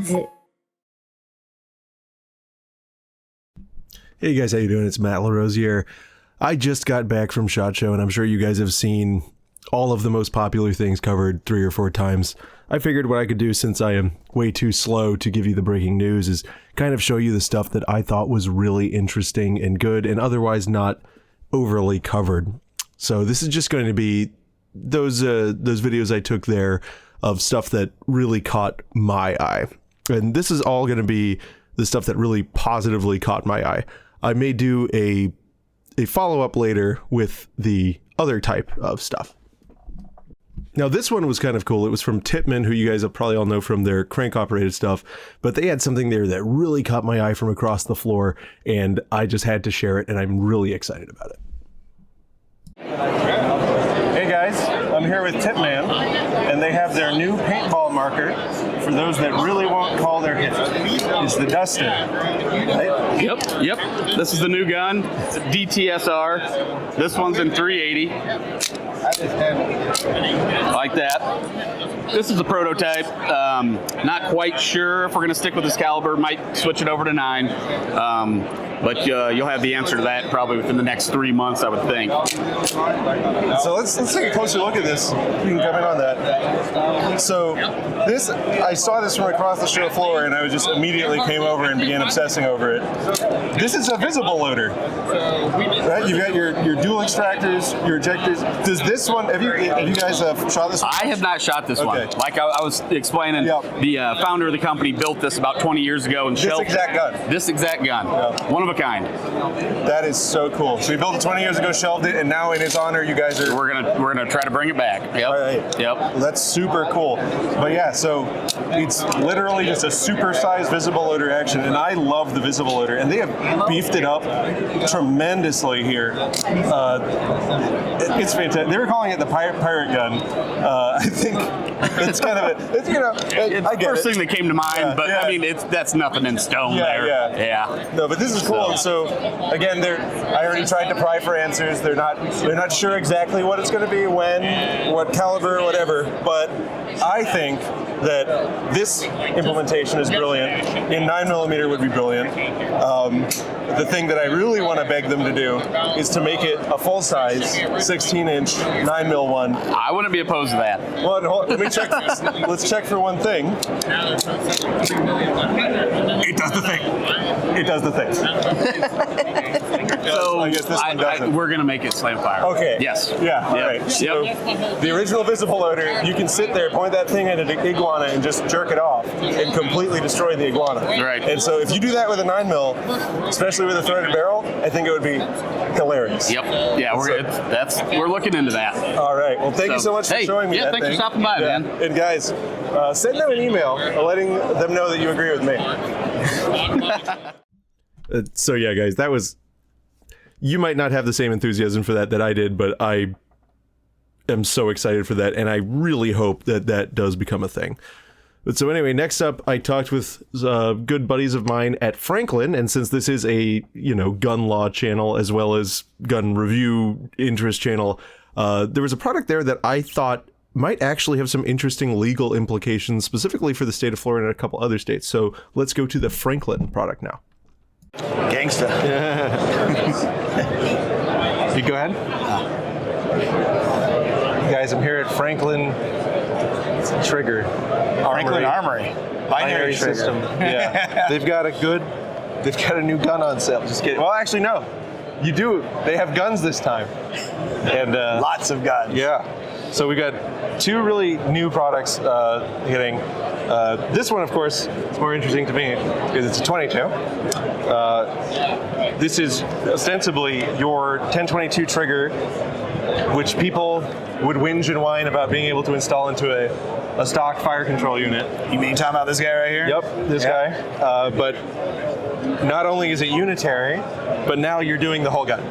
子。 Hey guys, how you doing? It's Matt LaRosiere. I just got back from SHOT Show, and I'm sure you guys have seen all of the most popular things covered 3 or 4 times. I figured what I could do, since I am way too slow to give you the breaking news, is kind of show you the stuff that I thought was really interesting and good and otherwise not overly covered. So this is just going to be those videos I took there of stuff that really caught my eye. And this is all going to be the stuff that really positively caught my eye. I may do a follow-up later with the other type of stuff. Now this one was kind of cool. It was from Tipman, who you guys will probably all know from their crank-operated stuff, but they had something there that really caught my eye from across the floor, and I just had to share it, and I'm really excited about it. Hey guys, I'm here with Tipman, and they have their new paintball marker for those that really won't call their hit. It's the Duster. Right? Yep. This is the new gun. It's a DTSR. This one's in 380. Like that. This is a prototype. Not quite sure if we're going to stick with this caliber. Might switch it over to 9. But you'll have the answer to that probably within the next 3 months, I would think. So let's take a closer look at this. You can come in on that. So this, I saw this from across the show floor, and I just immediately came over and began obsessing over it. This is a visible loader, right? You've got your dual extractors, your ejectors. Does this one? Have you guys shot this one? I have not shot this one. Like I was explaining, the founder of the company built this about 20 years ago and shelved this exact gun. One of a kind. That is so cool. So he built it 20 years ago, shelved it, and now in his honor, you guys are... We're gonna try to bring it back. Yep. All right. Yep. Well, that's super cool. But yeah, so it's literally just a super-sized visible loader action, and I love the visible loader, and they have beefed it up tremendously here. It's fantastic. They were calling it the pirate gun. I think it's kind of I get first it. thing that came to mind, but I mean, that's nothing in stone there. Yeah. No, but this is cool. And so again, I already tried to pry for answers. They're not sure exactly what it's going to be, when, what caliber, whatever. But I think that this implementation is brilliant. In 9mm would be brilliant. The thing that I really want to beg them to do is to make it a full-size 16-inch 9mm one. I wouldn't be opposed to that. Well, let me check this. Let's check for one thing. It does the thing. It does the thing. So I guess this one doesn't. we're going to make it slam fire. Okay. Yes. Yeah. All right. So the original visible loader, you can sit there, point that thing at an iguana, and just jerk it off, and completely destroy the iguana. Right. And so if you do that with a 9mm, especially with a threaded barrel, I think it would be hilarious. Yep. Yeah. We're looking into that. All right. Well, thank you so much for showing me that thanks thing. for stopping by, man. And guys, send them an email letting them know that you agree with me. So yeah, guys, that was... You might not have the same enthusiasm for that I did, but I am so excited for that, and I really hope that that does become a thing. But so anyway, next up, I talked with good buddies of mine at Franklin, and since this is a, gun law channel as well as gun review interest channel, there was a product there that I thought might actually have some interesting legal implications, specifically for the state of Florida and a couple other states. So let's go to the Franklin product now. Gangsta. You go ahead. Guys, I'm here at Franklin. It's a trigger. Franklin Armory. Binary system. Yeah. They've got a new gun on sale. Just kidding. Well, actually, no. You do. They have guns this time. And lots of guns. Yeah. So we got 2 really new products hitting. This one, of course, is more interesting to me because it's a 22. This is ostensibly your 1022 trigger, which people would whinge and whine about being able to install into a stock fire control unit. You mean talking about this guy right here? Yep, this guy. But not only is it unitary, but now you're doing the whole gun.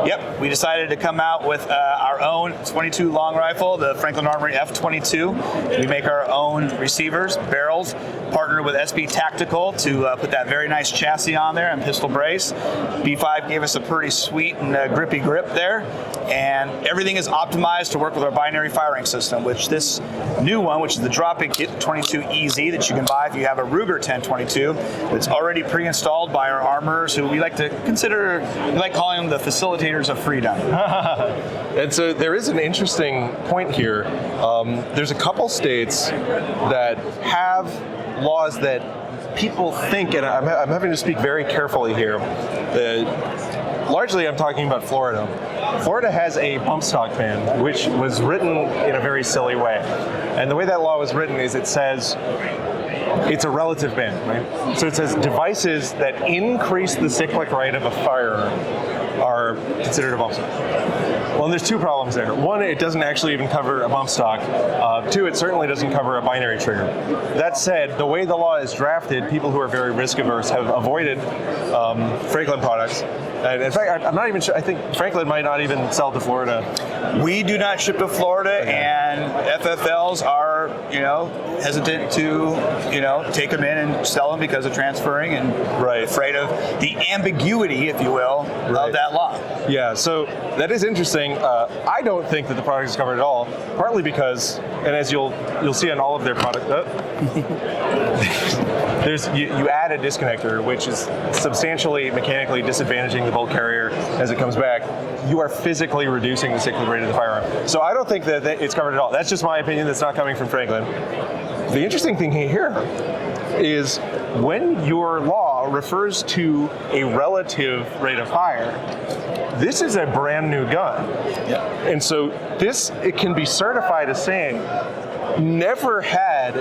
Yep, we decided to come out with our own 22 long rifle, the Franklin Armory F22. We make our own receivers, barrels, partnered with SB Tactical to put that very nice chassis on there and pistol brace. B5 gave us a pretty sweet and grippy grip there, and everything is optimized to work with our binary firing system, which this new one, which is the Drop-In Kit 22 EZ that you can buy if you have a Ruger 1022, it's already pre-installed by our armorers, who we like to consider, we like calling them the facilitators of freedom. And so there is an interesting point here. There's a couple states that have laws that people think, and I'm having to speak very carefully here. Largely, I'm talking about Florida. Florida has a bump stock ban, which was written in a very silly way. And the way that law was written is it says it's a relative ban, right? So it says devices that increase the cyclic rate of a firearm are considered a bump stock. Well, there's two problems there. One, it doesn't actually even cover a bump stock. Two, it certainly doesn't cover a binary trigger. That said, the way the law is drafted, people who are very risk averse have avoided Franklin products. And in fact, I'm not even sure, I think Franklin might not even sell to Florida. We do not ship to Florida, and FFLs are, hesitant to, take them in and sell them because of transferring and afraid of the ambiguity, if you will, of that law. Yeah, so that is interesting. I don't think that the product is covered at all, partly because, and as you'll see on all of their product, you add a disconnector, which is substantially mechanically disadvantaging the bolt carrier as it comes back. You are physically reducing the cyclic rate of the firearm. So I don't think that it's covered at all. That's just my opinion. That's not coming from Franklin. The interesting thing here is when your law refers to a relative rate of fire, this is a brand new gun. Yeah. And so it can be certified as saying never had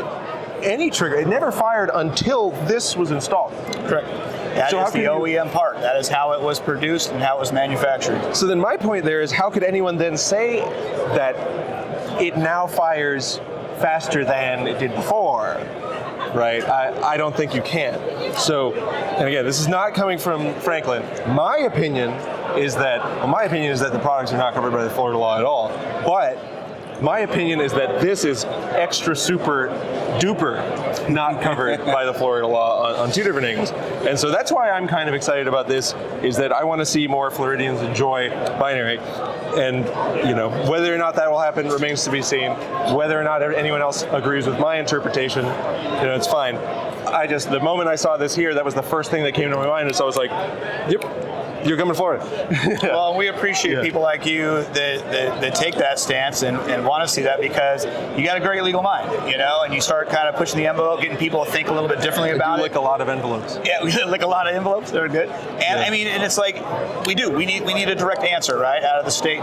any trigger. It never fired until this was installed. Correct. That is the OEM part. That is how it was produced and how it was manufactured. So then my point there is, how could anyone then say that it now fires faster than it did before? Right? I don't think you can. So, and again, this is not coming from Franklin. My opinion is that the products are not covered by the Florida law at all. But my opinion is that this is extra super duper not covered by the Florida law on two different angles. And so that's why I'm kind of excited about this, is that I want to see more Floridians enjoy binary. And, whether or not that will happen remains to be seen. Whether or not anyone else agrees with my interpretation, it's fine. The moment I saw this here, that was the first thing that came to my mind, and so I was like, yep. You're coming for it. Well, we appreciate people like you that take that stance and want to see that, because you got a great legal mind, and you start kind of pushing the envelope, getting people to think a little bit differently about it. Lick a lot of envelopes. Yeah, we lick a lot of envelopes. They're good. And I mean, and it's like we need a direct answer, right, out of the state.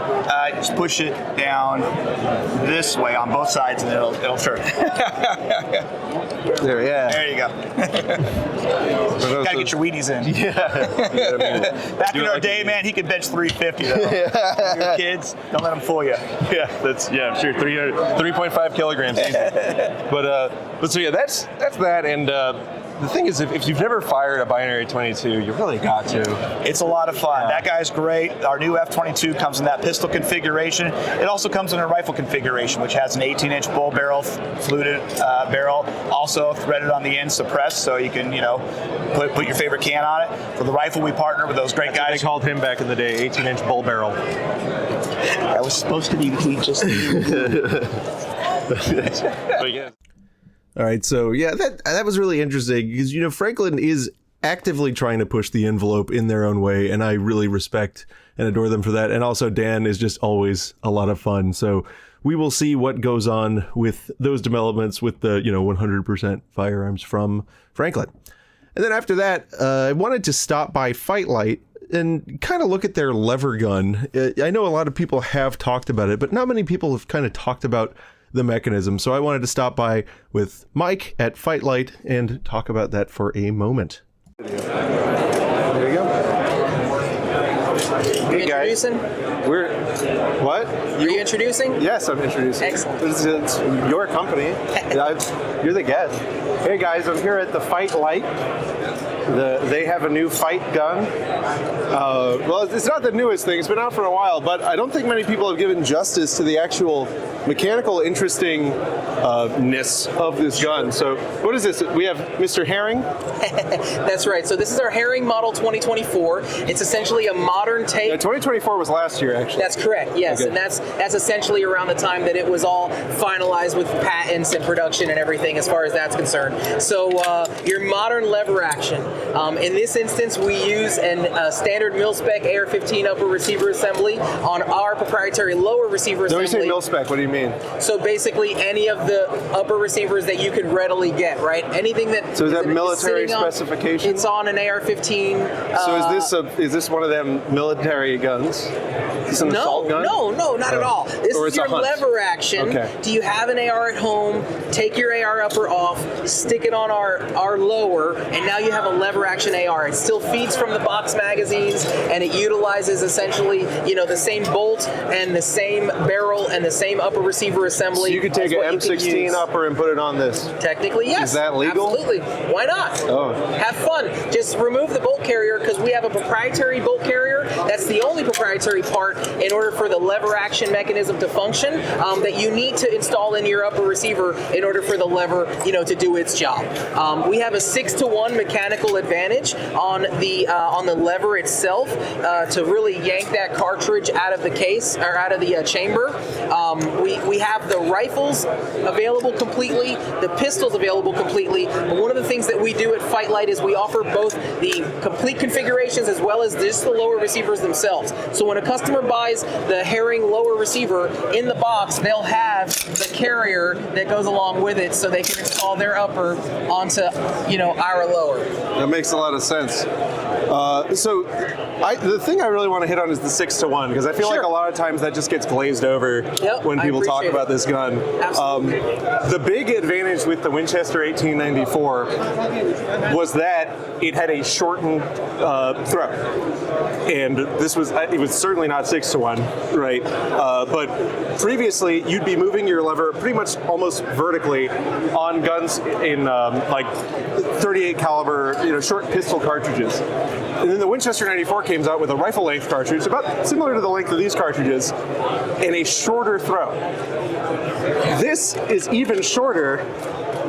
Just push it down this way on both sides, and it'll turn. There, yeah. There you go. Gotta get your Wheaties in. Yeah. Back in our day, man, he could bench 350 though. Your kids, don't let them fool you. Yeah, I'm sure 3.5 kilograms easy. But so yeah, that's that. And the thing is, if you've never fired a binary 22, you really got to. It's a lot of fun. That guy's great. Our new F22 comes in that pistol configuration. It also comes in a rifle configuration, which has an 18-inch bull barrel, fluted barrel, also threaded on the end, suppressed, so you can, put your favorite can on it. For the rifle, we partner with those great guys. They called him back in the day 18-inch bull barrel. That was supposed to be just. But yeah. All right, so yeah, that was really interesting, because Franklin is actively trying to push the envelope in their own way, and I really respect and adore them for that. And also, Dan is just always a lot of fun. So we will see what goes on with those developments with the 100% firearms from Franklin. And then after that, I wanted to stop by Fightlite and kind of look at their lever gun. I know a lot of people have talked about it, but not many people have kind of talked about the mechanism. So I wanted to stop by with Mike at Fightlite and talk about that for a moment. There you go. Hey guys, we're what? Are you introducing? Yes, I'm introducing. Excellent. This is your company. You're the guest. Hey guys, I'm here at the Fightlite. They have a new fight gun. Well, it's not the newest thing. It's been out for a while, but I don't think many people have given justice to the actual mechanical interestingness of this gun. So what is this? We have Mr. Herring? That's right. So this is our Herring model 2024. It's essentially a modern take. Yeah, 2024 was last year, actually. That's correct, yes. Okay. And that's essentially around the time that it was all finalized with patents and production and everything as far as that's concerned. So your modern lever action. In this instance, we use a standard mil-spec AR-15 upper receiver assembly on our proprietary lower receiver assembly. When you say mil-spec, what do you mean? So basically any of the upper receivers that you could readily get, right? Anything that... So is that military sitting specification? It's on an AR-15. So is this one of them military guns? Is this an assault gun? No, not at all. This Or is it's a your hunt. lever action. Okay. Do you have an AR at home? Take your AR upper off, stick it on our lower, and now you have a lever action AR. It still feeds from the box magazines, and it utilizes essentially, the same bolt and the same barrel and the same upper receiver assembly. So you could take an M16 upper and put it on this. Technically, yes. Is that legal? Absolutely. Why not? Oh. Have fun. Just remove the bolt carrier because we have a proprietary bolt carrier. That's the only proprietary part in order for the lever action mechanism to function that you need to install in your upper receiver in order for the lever, to do its job. We have a 6-to-1 mechanical advantage on the lever itself to really yank that cartridge out of the case or out of the chamber. We have the rifles available completely, the pistols available completely. But one of the things that we do at Fightlite is we offer both the complete configurations as well as just the lower receivers themselves. So when a customer buys the Herring lower receiver in the box, they'll have the carrier that goes along with it so they can install their upper onto, our lower. That makes a lot of sense. The thing I really want to hit on is the 6-to-1 because I feel like a lot of times that just gets glazed over when people talk about this gun. Absolutely. The big advantage with the Winchester 1894 was that it had a shortened throw, and it was certainly not 6-to-1, right? But previously, you'd be moving your lever pretty much almost vertically on guns in like 38 caliber, short pistol cartridges. And then the Winchester 94 came out with a rifle length cartridge, about similar to the length of these cartridges, and a shorter throw. This is even shorter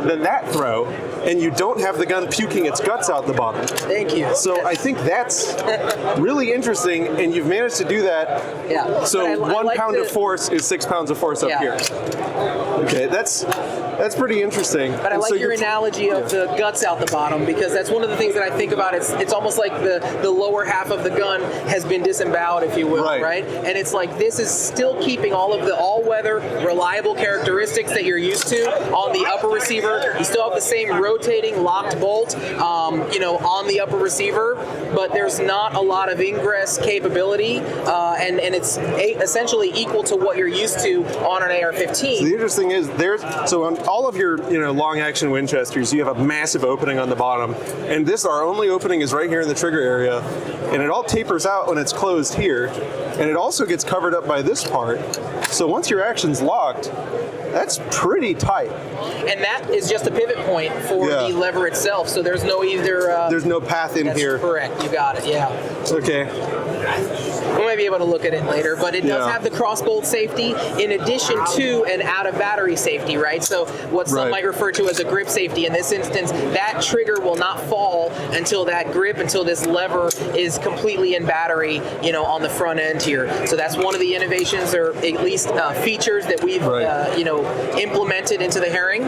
than that throw, and you don't have the gun puking its guts out the bottom. Thank you. So I think that's really interesting, and you've managed to do that. Yeah. So 1 pound of force is 6 pounds of force up here. Okay, that's pretty interesting. But I like your analogy of the guts out the bottom because that's one of the things that I think about. It's almost like the lower half of the gun has been disemboweled, if you will, right? And it's like this is still keeping all of the all-weather, reliable characteristics that you're used to on the upper receiver. You still have the same rotating locked bolt, on the upper receiver, but there's not a lot of ingress capability, and it's essentially equal to what you're used to on an AR-15. So the interesting is on all of your long action Winchesters, you have a massive opening on the bottom, and our only opening is right here in the trigger area, and it all tapers out when it's closed here, and it also gets covered up by this part. So once your action's locked, that's pretty tight. And that is just a pivot point for the lever itself. So there's no there's no path in here. That's correct. You got it. Yeah. Okay. We might be able to look at it later, but it does have the cross bolt safety in addition to an out of battery safety, right? So what some might refer to as a grip safety. In this instance, that trigger will not fall until this lever is completely in battery, on the front end here. So that's one of the innovations, or at least features that we've, implemented into the Herring.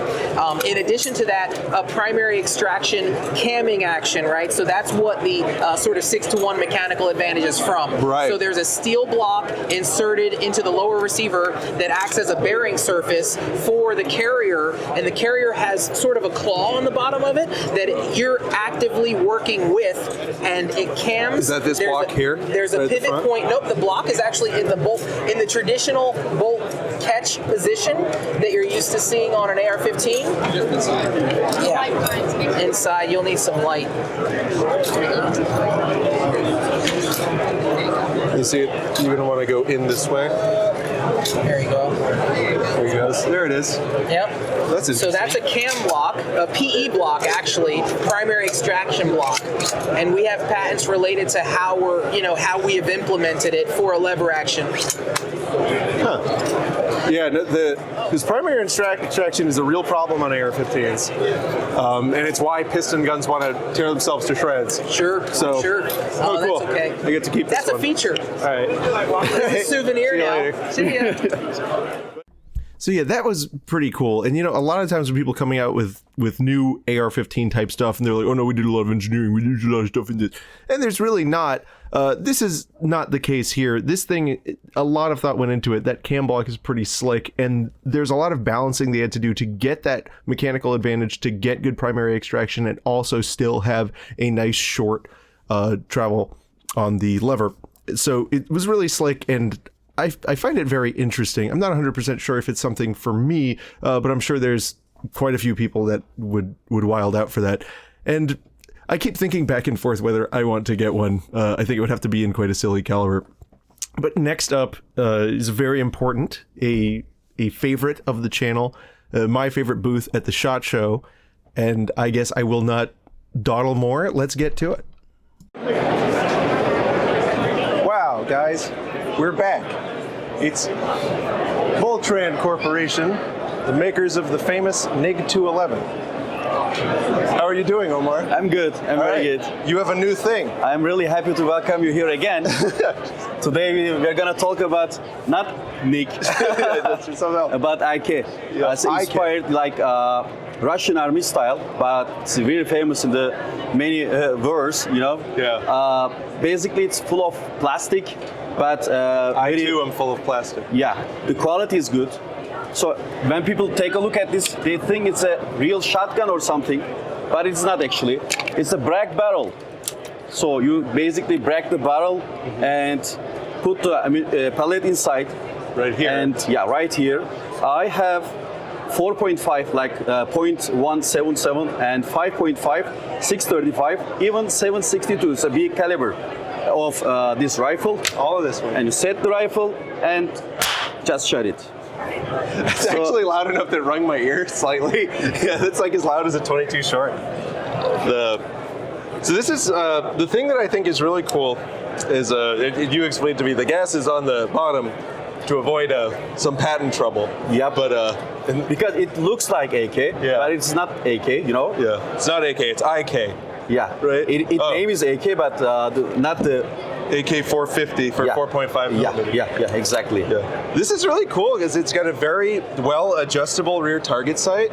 In addition to that, a primary extraction camming action, right? So that's what the sort of 6-to-1 mechanical advantage is from. Right. So there's a steel block inserted into the lower receiver that acts as a bearing surface for the carrier, and the carrier has sort of a claw on the bottom of it that you're actively working with, and it cams. Is that this block here? There's a pivot point. Nope, the block is actually in the traditional bolt catch position that you're used to seeing on an AR-15. Yeah. Inside, you'll need some light. You see it? You're going to want to go in this way. There you go. There he goes. There it is. Yep. That's interesting. So that's a cam block, a PE block actually, primary extraction block, and we have patents related to how how we have implemented it for a lever action. Yeah, because primary extraction is a real problem on AR-15s, and it's why piston guns want to tear themselves to shreds. Sure. So, sure. Oh, cool. That's okay. I get to keep this That's one. a feature. All right. It's a souvenir See you now. later. See ya. So yeah, that was pretty cool. And a lot of times when people coming out with new AR-15 type stuff, and they're like, "Oh no, we did a lot of engineering, we did a lot of stuff in this," and there's really not. This is not the case here. This thing, a lot of thought went into it. That cam block is pretty slick, and there's a lot of balancing they had to do to get that mechanical advantage, to get good primary extraction, and also still have a nice short travel on the lever. So it was really slick, and I find it very interesting. I'm not 100% sure if it's something for me, but I'm sure there's quite a few people that would wild out for that. And I keep thinking back and forth whether I want to get one. I think it would have to be in quite a silly caliber. But next up is very important, a favorite of the channel, my favorite booth at the SHOT Show, and I guess I will not dawdle more. Let's get to it. Wow, guys, we're back. It's Voltran Corporation, the makers of the famous NIG 211. How are you doing, Omar? I'm good. I'm very good. You have a new thing. I'm really happy to welcome you here again. Today we're gonna talk about not Nick, That's something else. about IK. Yeah, It's inspired like Russian army style, but it's very famous in the many wars. Yeah. Basically, it's full of plastic, but I too am full of plastic. yeah, the quality is good. So when people take a look at this, they think it's a real shotgun or something, but it's not actually. It's a brake barrel. So you basically break the barrel and put the pellet inside. Right here. And yeah, right here. I have 4.5, like 0.177 and 5.5, 635, even 762. It's a big caliber of this rifle. All of this one. And you set the rifle and just shut it. It's actually loud enough that it rung my ear slightly. Yeah, that's like as loud as a 22 short. So this is the thing that I think is really cool is you explained to me the gas is on the bottom to avoid some patent trouble. Yeah, But because it looks like AK, Yeah. but it's not AK, yeah, it's not AK, it's IK. Yeah, Right. It name is AK, but not the. AK 450 for Yeah. 4.5 millimeter. Yeah, exactly. Yeah. This is really cool because it's got a very well adjustable rear target sight.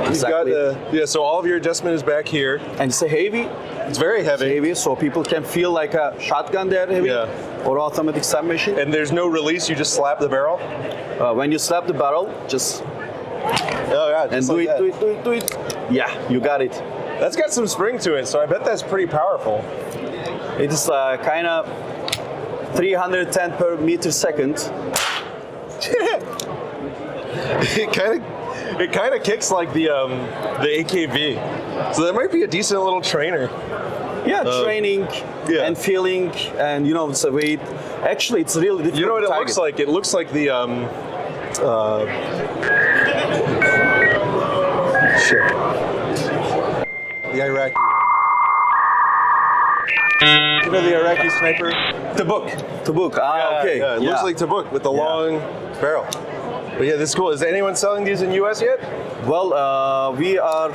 Exactly. You've got so all of your adjustment is back here. And it's a heavy, It's very heavy. so people can feel like a shotgun there heavy, Yeah. or automatic submachine. And there's no release, you just slap the barrel. When you slap the barrel, just Oh yeah, and just do like it, that. do it. Yeah, you got it. That's got some spring to it, so I bet that's pretty powerful. It is kind of 310 per meter second. It kind of kicks like the AKV. So that might be a decent little trainer. Yeah, training yeah. and feeling, and it's a weight. Actually, it's really difficult. You know what to it target. looks like? It looks like the the Iraqi. You know the Iraqi sniper? Tabuk. Tabuk. Okay. Yeah, it looks like Tabuk with the long barrel. But yeah, this is cool. Is anyone selling these in the US yet? Well, we are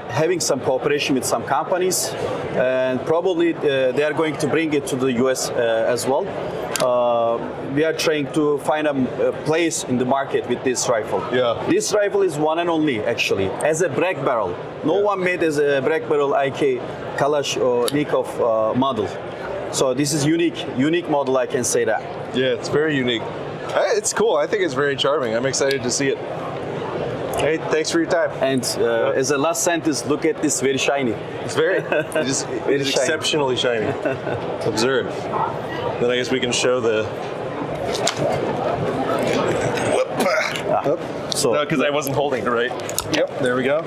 having some cooperation with some companies, and probably they are going to bring it to the US as well. We are trying to find a place in the market with this rifle. Yeah. This rifle is one and only, actually, as a brake barrel. No one made as a brake barrel IK Kalash or Nikov model. So this is unique model, I can say that. Yeah, it's very unique. It's cool. I think it's very charming. I'm excited to see it. Hey, thanks for your time. And as a last sentence, look at this, very shiny. It's very, it is Very shiny. exceptionally shiny. Observe. Then I guess we can show the. So No, because I wasn't holding it right. Yep, there we go.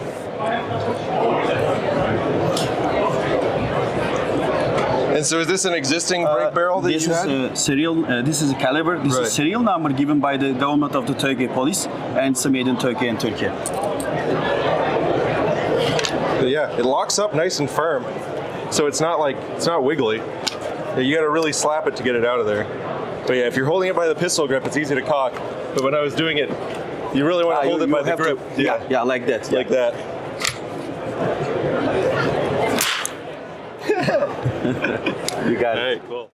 And so is this an existing brake barrel that this you is had? a serial. This is a caliber. This Right. is serial number given by the government of the Turkey police, and it's made in Turkey and Turkey. But yeah, it locks up nice and firm. So it's not wiggly. You got to really slap it to get it out of there. But yeah, if you're holding it by the pistol grip, it's easy to cock. But when I was doing it, you really want to hold it by the grip. Yeah, like that. Like that. You got it. All right, cool.